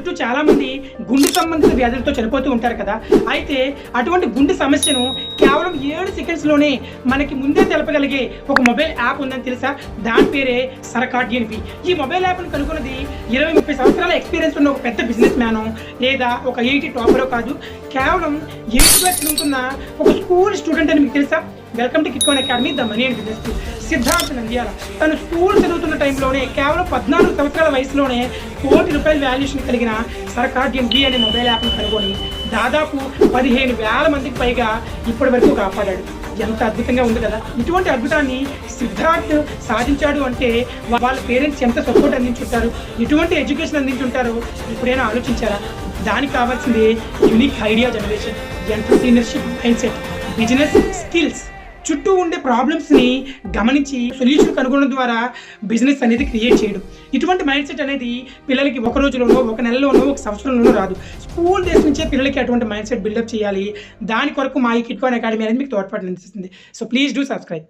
చుట్టూ చాలామంది గుండె సంబంధిత వ్యాధులతో చనిపోతూ ఉంటారు కదా. అయితే అటువంటి గుండె సమస్యను కేవలం 7 సెకండ్స్లోనే మనకి ముందే తెలపగలిగే ఒక మొబైల్ యాప్ ఉందని తెలుసా? దాని పేరే సర్కాడియన్. ఈ మొబైల్ యాప్ను కనుగొన్నది 20-30 సంవత్సరాల ఎక్స్పీరియన్స్ ఉన్న ఒక పెద్ద బిజినెస్ మ్యానో లేదా ఒక 80 టాపరో కాదు, కేవలం 8 క్లాస్ ఉంటున్న ఒక స్కూల్ స్టూడెంట్ అని మీకు తెలుసా? Welcome to Kitcon academy, the money and business school. Siddharth Nandyala తను స్కూల్ చదువుతున్న టైంలోనే కేవలం 14 సంవత్సరాల వయసులోనే ₹1,00,00,000 వాల్యుయేషన్ కలిగిన సర్కాడియన్ అనే మొబైల్ యాప్ను కనుగొని దాదాపు 15,000 మందికి పైగా ఇప్పటి వరకు కాపాడాడు. ఎంత అద్భుతంగా ఉంది కదా. ఇటువంటి అద్భుతాన్ని సిద్ధార్థ్ సాధించాడు అంటే వాళ్ళ పేరెంట్స్ ఎంత సపోర్ట్ అందించుంటారు, ఎటువంటి ఎడ్యుకేషన్ అందించుంటారో ఎప్పుడైనా ఆలోచించారా? దానికి కావాల్సింది unique idea generation, entrepreneurship mind set, business skills, చుట్టూ ఉండే ప్రాబ్లమ్స్ని గమనించి సొల్యూషన్ కనుగొనడం ద్వారా బిజినెస్ అనేది క్రియేట్ చేయడం. ఇటువంటి మైండ్ సెట్ అనేది పిల్లలకి ఒక రోజులోనో, ఒక నెలలోనో, ఒక సంవత్సరంలోనో రాదు. స్కూల్ డేస్ నుంచే పిల్లలకి అటువంటి మైండ్ సెట్ బిల్డప్ చేయాలి. దాని కొరకు మా ఈ కిట్కాన్ అకాడమీ అనేది మీకు తోడ్పాటు అందిస్తుంది. So please do subscribe.